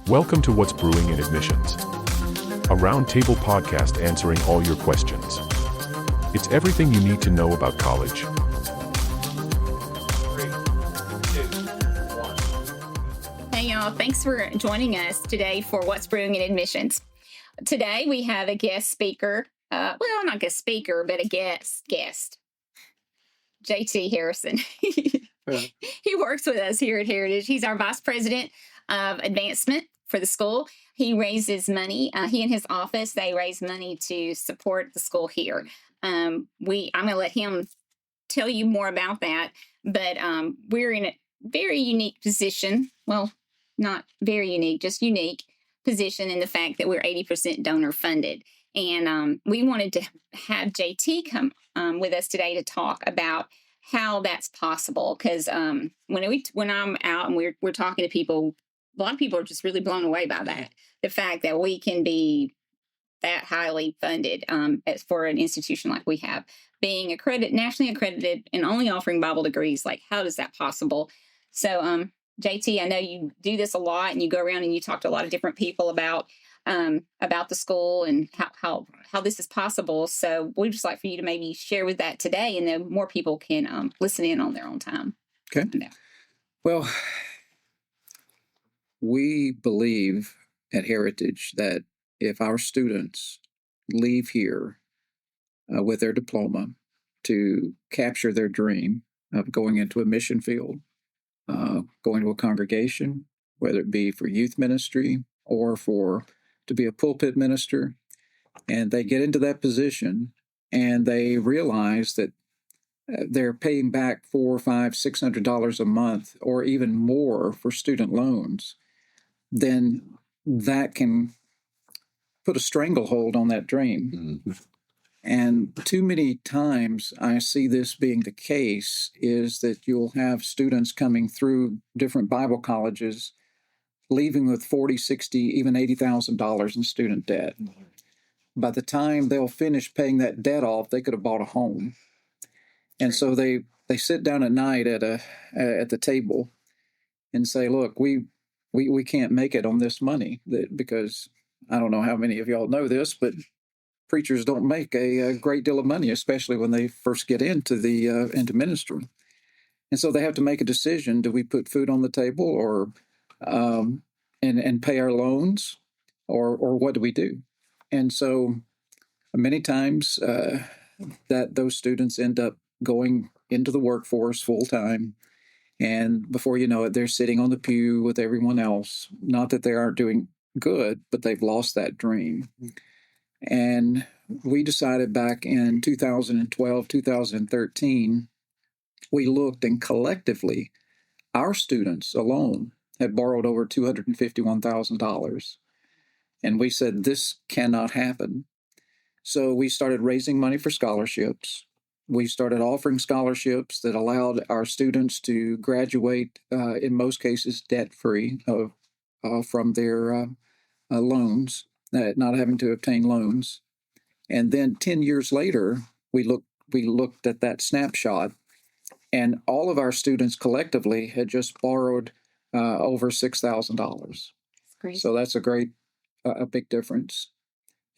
Welcome to What's Brewing in Admissions, a roundtable podcast answering all your questions. It's everything you need to know about college. 3, 2, 1. Hey y'all, thanks for joining us today for What's Brewing in Admissions. Today we have a guest speaker, not guest speaker, but a guest, JT Harrison. He works with us here at Heritage. He's our Vice President of Advancement for the school. He raises money. He and his office, they raise money to support the school here. I'm going to let him tell you more about that, but we're in a very unique position. Well, not very unique, just unique position in the fact that we're 80% donor funded. And we wanted to have JT come with us today to talk about how that's possible. Because when I'm out and we're talking to people, a lot of people are just really blown away by that. The fact that we can be that highly funded as for an institution like we have, being nationally accredited and only offering Bible degrees. Like, how is that possible? So, JT, I know you do this a lot, and you go around and you talk to a lot of different people about the school and how this is possible. So we'd just like for you to maybe share with that today, and then more people can listen in on their own time. Okay. Well, we believe at Heritage that if our students leave here with their diploma to capture their dream of going into a mission field, going to a congregation, whether it be for youth ministry or to be a pulpit minister, and they get into that position and they realize that they're paying back $400, $500, $600 a month or even more for student loans, then that can put a stranglehold on that dream. Mm-hmm. And too many times I see this being the case is that you'll have students coming through different Bible colleges leaving with $40,000, $60,000, even $80,000 in student debt. Mm-hmm. By the time they'll finish paying that debt off, they could have bought a home. And so they sit down at night at the table and say, look, we can't make it on this money because I don't know how many of y'all know this, but preachers don't make a great deal of money, especially when they first get into into ministry. And so they have to make a decision. Do we put food on the table or and pay our loans or what do we do? And so many times that those students end up going into the workforce full time. And before you know it, they're sitting on the pew with everyone else. Not that they aren't doing good, but they've lost that dream. And we decided back in 2012, 2013, we looked and collectively, our students alone had borrowed over $251,000. And we said, this cannot happen. So we started raising money for scholarships. We started offering scholarships that allowed our students to graduate, in most cases, debt-free from their loans, not having to obtain loans. And then 10 years later, we looked at that snapshot, and all of our students collectively had just borrowed over $6,000. So that's a big difference.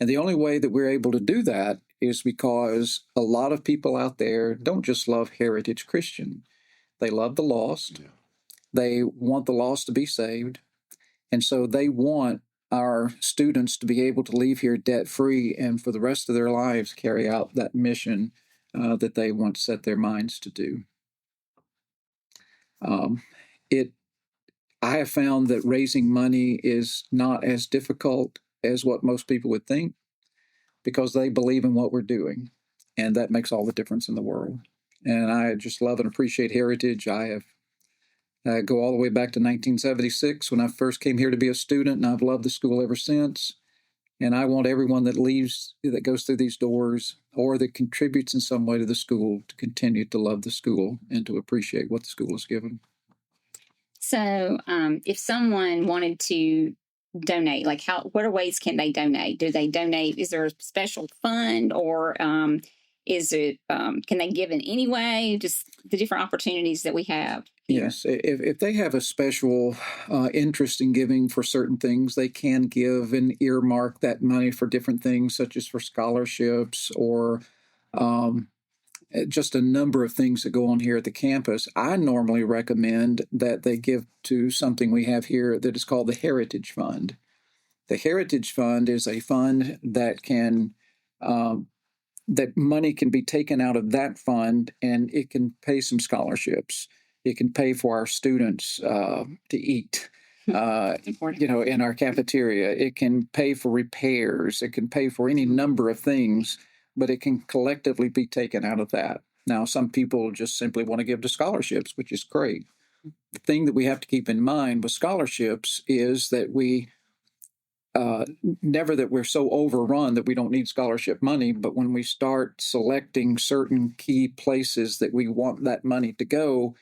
And the only way that we're able to do that is because a lot of people out there don't just love Heritage Christian. They love the lost. Yeah. They want the lost to be saved. And so they want our students to be able to leave here debt-free and for the rest of their lives carry out that mission that they once set their minds to do. I have found that raising money is not as difficult as what most people would think because they believe in what we're doing, and that makes all the difference in the world. And I just love and appreciate Heritage. I go all the way back to 1976 when I first came here to be a student, and I've loved the school ever since. And I want everyone that goes through these doors or that contributes in some way to the school to continue to love the school and to appreciate what the school has given. So if someone wanted to donate, what ways can they donate? Do they donate? Is there a special fund or Is it, can they give in any way? Just the different opportunities that we have here. Yes, if they have a special interest in giving for certain things, they can give and earmark that money for different things, such as for scholarships or um, just a number of things that go on here at the campus. I normally recommend that they give to something we have here that is called the Heritage Fund. The Heritage Fund is a fund that can that money can be taken out of that fund, and it can pay some scholarships. It can pay for our students to eat, in our cafeteria. It can pay for repairs. It can pay for any number of things, but it can collectively be taken out of that. Now, some people just simply want to give to scholarships, which is great. The thing that we have to keep in mind with scholarships is that we never that we're so overrun that we don't need scholarship money, but when we start selecting certain key places that we want that money to go,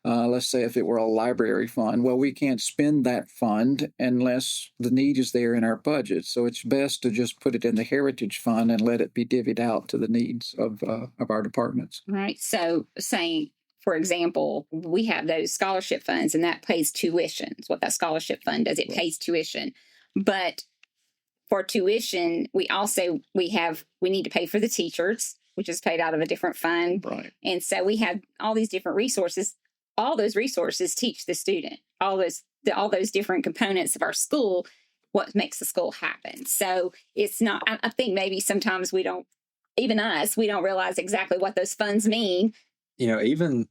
let's say if it were a library fund, well, we can't spend that fund unless the need is there in our budget. So it's best to just put it in the Heritage Fund and let it be divvied out to the needs of our departments. Right. So saying, for example, we have those scholarship funds and that pays tuition. It's what that scholarship fund does. It pays tuition. But for tuition, we need to pay for the teachers, which is paid out of a different fund. Right. And so we have all these different resources. All those resources teach the student, all those different components of our school, what makes the school happen. So it's not, I think maybe sometimes we don't realize exactly what those funds mean. Even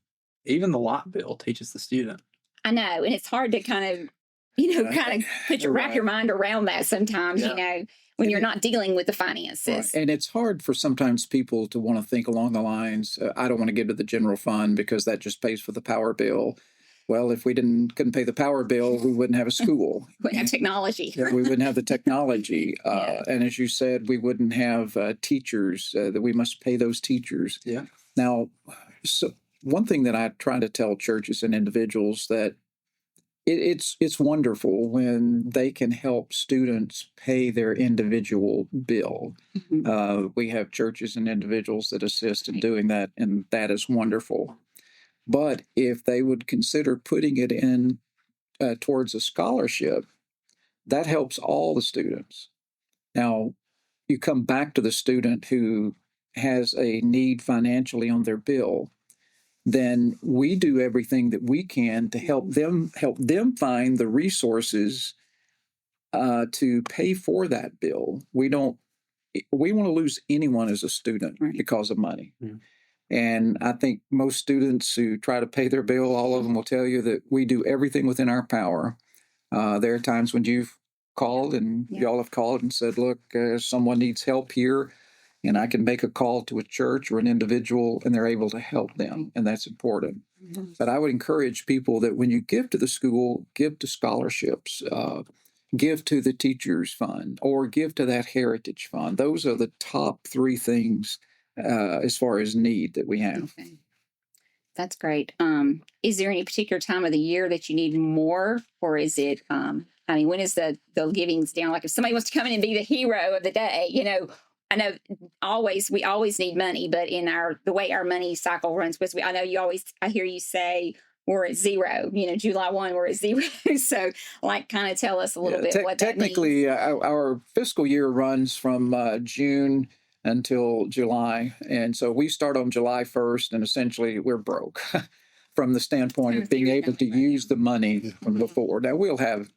the lot bill teaches the student. I know. And it's hard to kind of wrap your mind around that sometimes, when you're not dealing with the finances. Right. And it's hard for sometimes people to want to think along the lines, I don't want to give to the general fund because that just pays for the power bill. Well, if we couldn't pay the power bill, we wouldn't have a school. We wouldn't have technology. Yeah, we wouldn't have the technology. And as you said, we wouldn't have teachers, that we must pay those teachers. Yeah. Now, so one thing that I try to tell churches and individuals that it's wonderful when they can help students pay their individual bill. Mm-hmm. We have churches and individuals that assist in doing that, and that is wonderful. But if they would consider putting it in towards a scholarship, that helps all the students. Now, you come back to the student who has a need financially on their bill, then we do everything that we can to help them find the resources to pay for that bill. We want to lose anyone as a student because of money. Yeah. And I think most students who try to pay their bill, all of them will tell you that we do everything within our power. There are times when you've called and y'all have called and said, look, someone needs help here. And I can make a call to a church or an individual and they're able to help them. And that's important. Mm-hmm. But I would encourage people that when you give to the school, give to scholarships, give to the teachers fund, or give to that heritage fund. Those are the top three things as far as need that we have. Okay. That's great. Is there any particular time of the year that you need more, or is it, when is the givings down? Like if somebody wants to come in and be the hero of the day, I know we always need money, but in the way our money cycle runs, because I hear you say we're at zero, July 1, we're at zero. So kind of tell us a little bit what that means. Technically, our fiscal year runs from June until July. And so we start on July 1st and essentially we're broke from the standpoint of being able to use the money from before. Now we'll have,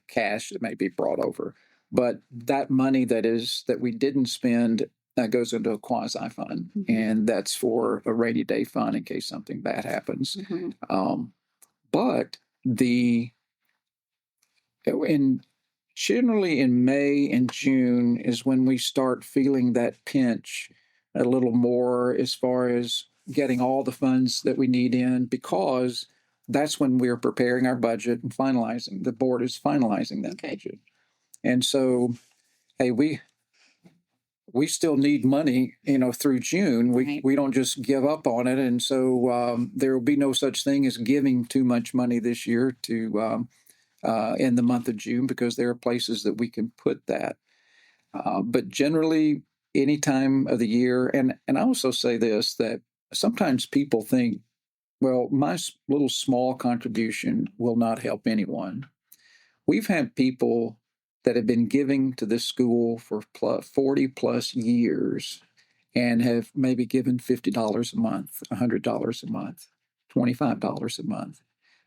cash that may be brought over. But that money that we didn't spend goes into a quasi fund, and that's for a rainy day fund in case something bad happens. Mm-hmm. But generally in May and June is when we start feeling that pinch a little more as far as getting all the funds that we need in, because that's when we're preparing our budget and finalizing. The board is finalizing that budget. And so, hey, we still need money, through June. We don't just give up on it. And so there will be no such thing as giving too much money this year to in the month of June, because there are places that we can put that. But generally, any time of the year. And I also say this, that sometimes people think, well, my little small contribution will not help anyone. We've had people that have been giving to this school for 40 plus years and have maybe given $50 a month, $100 a month, $25 a month.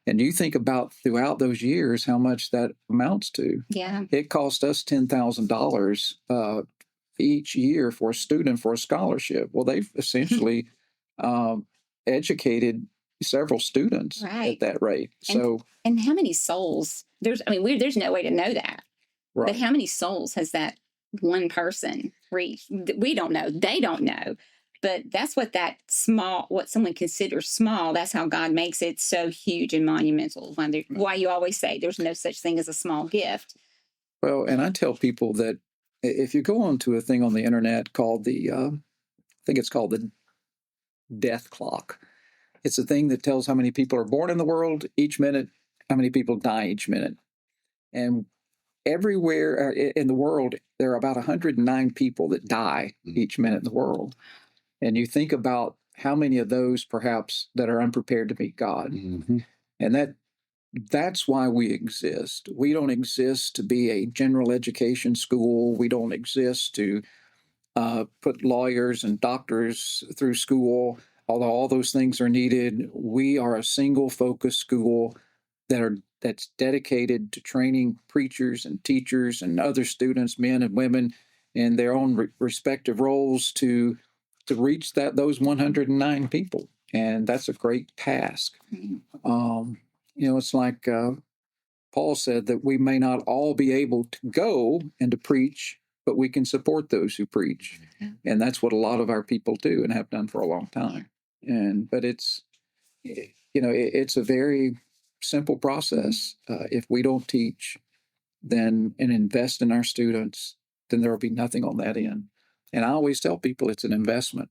And you think about throughout those years how much that amounts to. Yeah. It cost us $10,000 each year for a student for a scholarship. Well, they've essentially educated several students Right. at that rate. And how many souls? There's no way to know that. Right. But how many souls has that one person reached? We don't know. They don't know. But that's what what someone considers small, that's how God makes it so huge and monumental. Why you always say there's no such thing as a small gift. Well, and I tell people that if you go onto a thing on the internet called I think it's called the death clock. It's a thing that tells how many people are born in the world each minute, how many people die each minute. And everywhere in the world, there are about 109 people that die each minute in the world. And you think about how many of those perhaps that are unprepared to meet God. Mm-hmm. And that's why we exist. We don't exist to be a general education school. We don't exist to put lawyers and doctors through school, although all those things are needed. We are a single focus school that's dedicated to training preachers and teachers and other students, men and women, in their own respective roles to reach those 109 people. And that's a great task. It's like Paul said that we may not all be able to go and to preach, but we can support those who preach. And that's what a lot of our people do and have done for a long time. But it's a very simple process. If we don't teach and invest in our students, then there will be nothing on that end. And I always tell people it's an investment.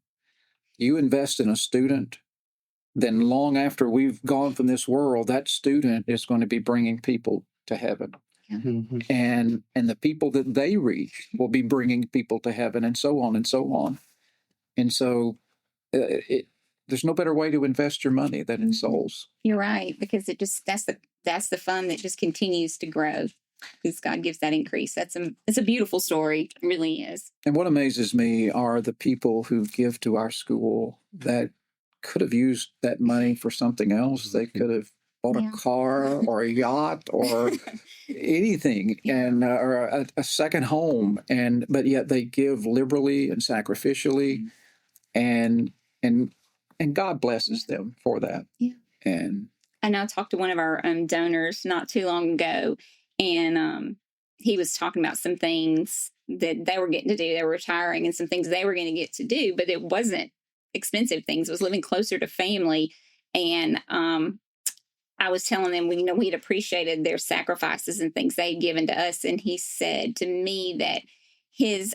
You invest in a student, then long after we've gone from this world, that student is going to be bringing people to heaven. Yeah. Mm-hmm. And the people that they reach will be bringing people to heaven, and so on and so on. And so there's no better way to invest your money than in souls. You're right, because that's the fund that just continues to grow. Because God gives that increase. It's a beautiful story. It really is. And what amazes me are the people who give to our school that could have used that money for something else. They could have bought a car or a yacht or anything, and or a second home, but yet they give liberally and sacrificially, and God blesses them for that. Yeah. And I talked to one of our donors not too long ago, and he was talking about some things that they were getting to do. They were retiring, and some things they were going to get to do, but it wasn't expensive things. It was living closer to family. And I was telling them, we'd appreciated their sacrifices and things they'd given to us. And he said to me that it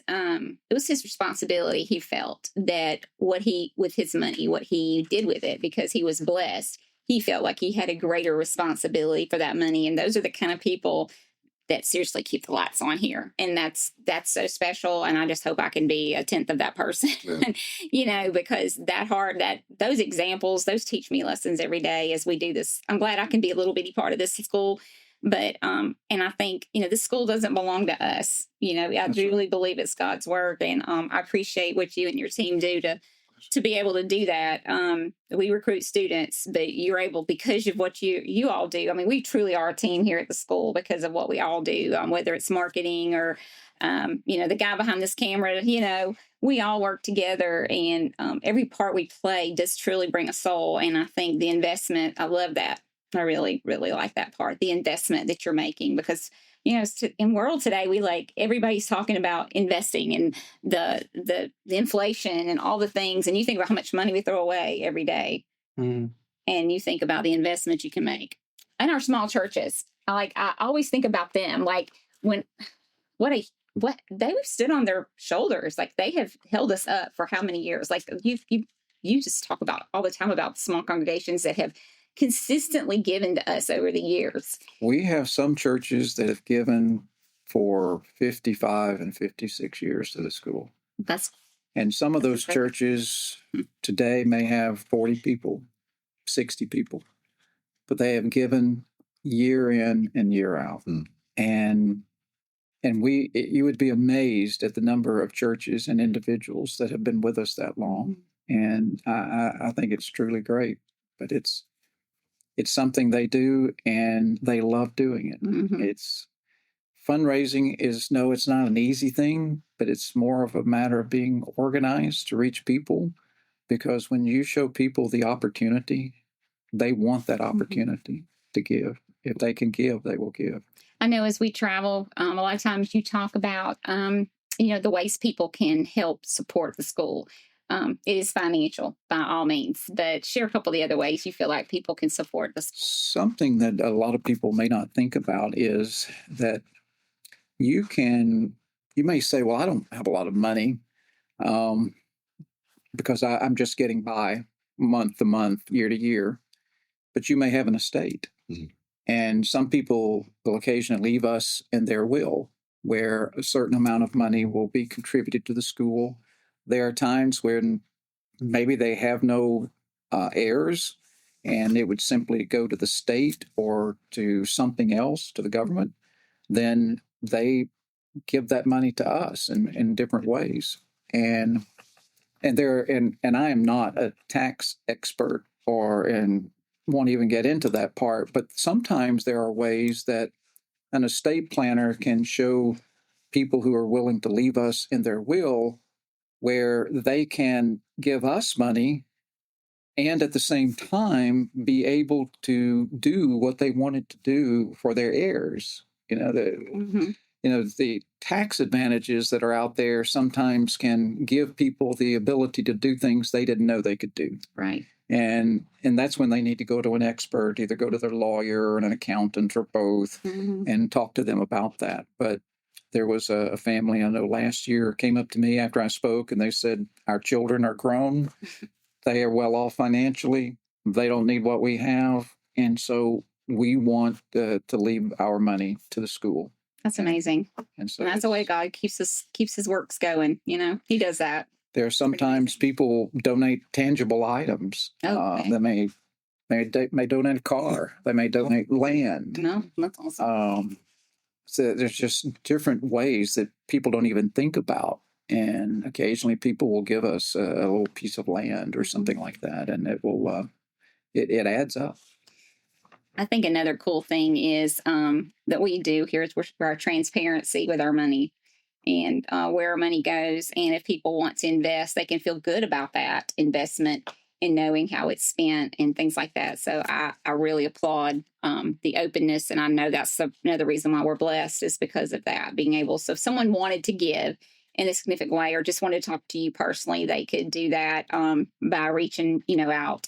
was his responsibility. He felt that with his money, what he did with it, because he was blessed, he felt like he had a greater responsibility for that money. And those are the kind of people that seriously keep the lights on here. And that's so special. And I just hope I can be a 10th of that person, because those examples, those teach me lessons every day as we do this. I'm glad I can be a little bitty part of this school. But, and I think, this school doesn't belong to us. I really believe it's God's work. And I appreciate what you and your team do to be able to do that. We recruit students, but you're able, because of what you all do. I mean, we truly are a team here at the school because of what we all do, whether it's marketing or, the guy behind this camera, we all work together, and every part we play does truly bring a soul. And I think the investment, I love that. I really, really like that part, the investment that you're making, because in world today, everybody's talking about investing and the inflation and all the things. And you think about how much money we throw away every day. Mm. And you think about the investment you can make. And our small churches, I always think about them, what they've stood on their shoulders. They have held us up for how many years? You just talk about all the time about small congregations that have consistently given to us over the years. We have some churches that have given for 55 and 56 years to the school. That's And some of That's those great. churches today may have 40 people, 60 people, but they have given year in and year out. And you would be amazed at the number of churches and individuals that have been with us that long. And I think it's truly great. But it's something they do, and they love doing it. It's fundraising is it's not an easy thing, but it's more of a matter of being organized to reach people. Because when you show people the opportunity, they want that opportunity to give. If they can give, they will give. I know as we travel, a lot of times you talk about, the ways people can help support the school. It is financial by all means, but share a couple of the other ways you feel like people can support the school. Something that a lot of people may not think about is that you may say, well, I don't have a lot of money because I'm just getting by month to month, year to year, but you may have an estate. And some people will occasionally leave us in their will, where a certain amount of money will be contributed to the school. There are times when maybe they have no heirs, and it would simply go to the state or to something else, to the government. Then they give that money to us in different ways. And I am not a tax expert and won't even get into that part, but sometimes there are ways that an estate planner can show people who are willing to leave us in their will where they can give us money and at the same time be able to do what they wanted to do for their heirs. The tax advantages that are out there sometimes can give people the ability to do things they didn't know they could do. Right. And that's when they need to go to an expert, either go to their lawyer or an accountant or both, and talk to them about that. But there was a family I know last year came up to me after I spoke, and they said, our children are grown. They are well off financially. They don't need what we have. And so we want to leave our money to the school. That's amazing. And so that's the way God keeps his works going. He does that. There are sometimes people donate tangible items. Okay. They may donate a car. They may donate land. No, that's awesome. So there's just different ways that people don't even think about. And occasionally people will give us a little piece of land or something like that. And it will, it adds up. I think another cool thing is that we do here is our transparency with our money and where our money goes. And if people want to invest, they can feel good about that investment and knowing how it's spent and things like that. So I really applaud the openness. And I know that's another reason why we're blessed is because of that, being able. So if someone wanted to give in a significant way or just wanted to talk to you personally, they could do that by reaching, out.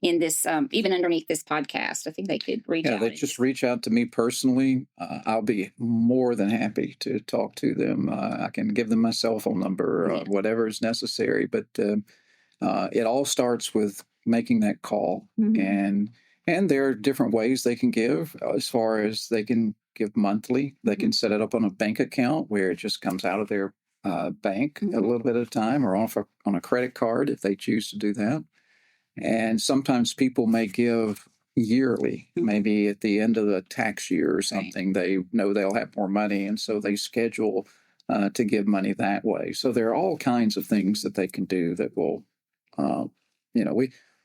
In this, even underneath this podcast, I think they could reach out. Yeah, they just reach out to me personally. I'll be more than happy to talk to them. I can give them my cell phone number, whatever is necessary. But it all starts with making that call. And there are different ways they can give as far as they can give monthly. They can set it up on a bank account where it just comes out of their bank a little bit at a time or on a credit card if they choose to do that. And sometimes people may give yearly, maybe at the end of the tax year or something. They know they'll have more money, and so they schedule to give money that way. So there are all kinds of things that they can do that will,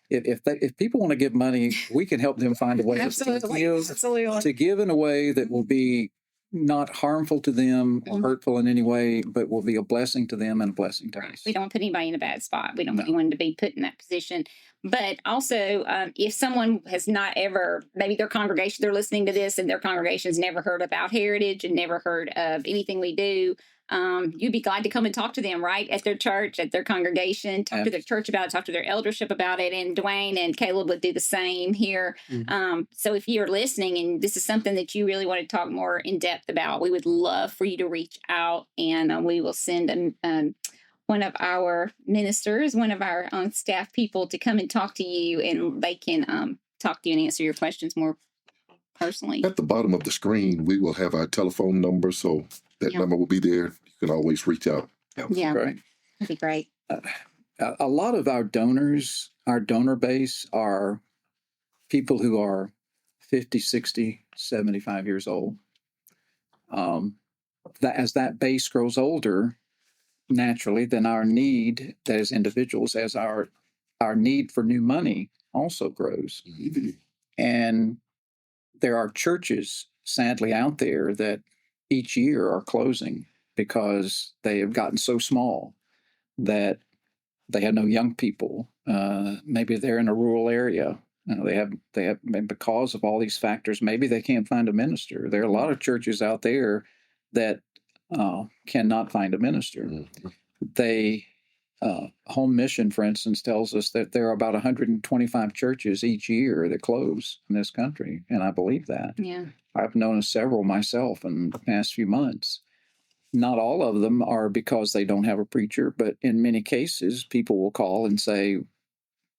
if people want to give money, we can help them find a way to give in a way that will be not harmful to them or hurtful in any way, but will be a blessing to them and a blessing to us. We don't put anybody in a bad spot. We don't want anyone to be put in that position. But also, if someone has not ever, maybe their congregation, they're listening to this and their congregation's never heard about Heritage and never heard of anything we do, you'd be glad to come and talk to them, right? At their church, at their congregation, talk to their church about it, talk to their eldership about it. And Dwayne and Caleb would do the same here. So if you're listening and this is something that you really want to talk more in depth about, we would love for you to reach out and we will send one of our ministers, one of our staff people to come and talk to you and they can talk to you and answer your questions more personally. At the bottom of the screen, we will have our telephone number. So that number will be there. You can always reach out. Yeah, Great. that'd be great. A lot of our donors, our donor base, are people who are 50, 60, 75 years old. That as that base grows older, naturally, then our need as individuals, as our need for new money also grows. And there are churches, sadly, out there that each year are closing because they have gotten so small that they have no young people. Maybe they're in a rural area. They have, because of all these factors, maybe they can't find a minister. There are a lot of churches out there that cannot find a minister. They, Home Mission, for instance, tells us that there are about 125 churches each year that close in this country. And I believe that. Yeah. I've known of several myself in the past few months. Not all of them are because they don't have a preacher, but in many cases, people will call and say,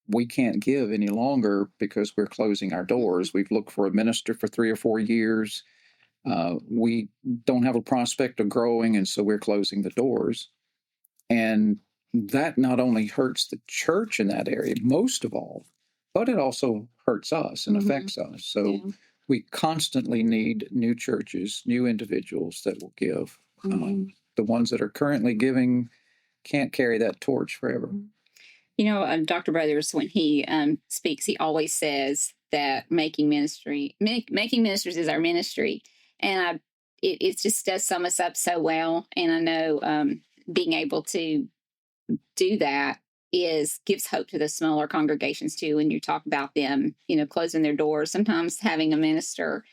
we can't give any longer because we're closing our doors. We've looked for a minister for 3 or 4 years. We don't have a prospect of growing, and so we're closing the doors. And that not only hurts the church in that area, most of all, but it also hurts us and affects us. So we constantly need new churches, new individuals that will give. The ones that are currently giving can't carry that torch forever. You know, Dr. Brothers, when he speaks, he always says that making ministers is our ministry. And it just does sum us up so well. And I know being able to do that gives hope to the smaller congregations too. When you talk about them, closing their doors, sometimes having a minister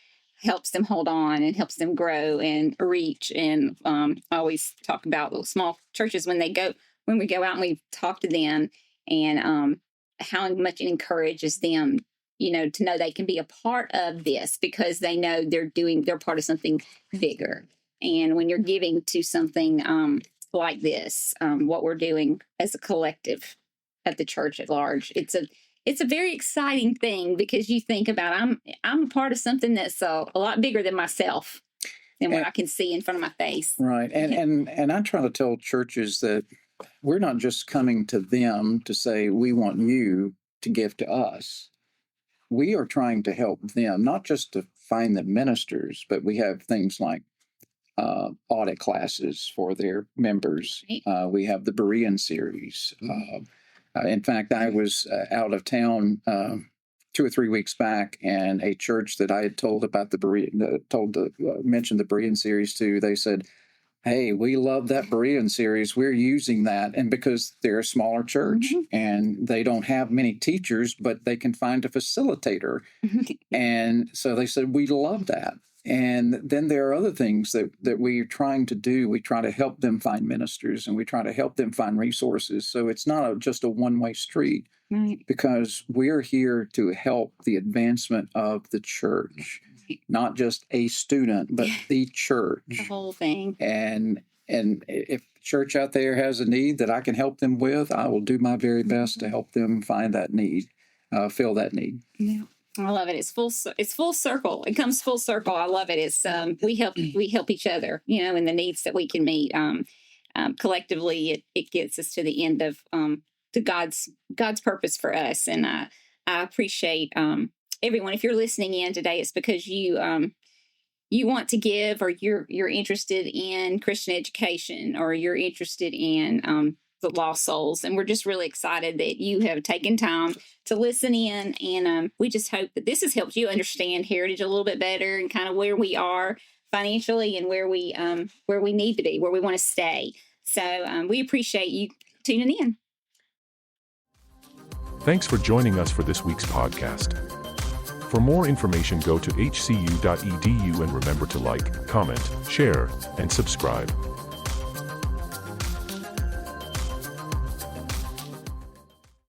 helps them hold on and helps them grow and reach. And I always talk about those small churches when we go out and we talk to them, and how much it encourages them, to know they can be a part of this because they know they're part of something bigger. And when you're giving to something like this, what we're doing as a collective at the church at large, it's a very exciting thing because you think about I'm a part of something that's a lot bigger than myself and what I can see in front of my face. Right. And I try to tell churches that we're not just coming to them to say, we want you to give to us. We are trying to help them, not just to find the ministers, but we have things like audit classes for their members. Right. We have the Brewing series. In fact, I was out of town 2 or 3 weeks back, and a church that I had told about mentioned the Brewing series to, they said, hey, we love that Brewing series. We're using that. And because they're a smaller church and they don't have many teachers, but they can find a facilitator. And so they said, we love that. And then there are other things that we're trying to do. We try to help them find ministers, and we try to help them find resources. So it's not just a one-way street, Right. because we're here to help the advancement of the church, not just a student, but the church. The whole thing. And if the church out there has a need that I can help them with, I will do my very best to help them find that need, fill that need. Yeah. I love it. It's full circle. It comes full circle. I love it. It's we help each other, in the needs that we can meet. Collectively, it gets us to the end of to God's purpose for us. And I appreciate everyone. If you're listening in today, it's because you want to give, or you're interested in Christian education, or you're interested in the lost souls. And we're just really excited that you have taken time to listen in. And we just hope that this has helped you understand Heritage a little bit better, and kind of where we are financially, and where we need to be, where we want to stay. So we appreciate you tuning in. Thanks for joining us for this week's podcast. For more information, go to hcu.edu and remember to like, comment, share, and subscribe.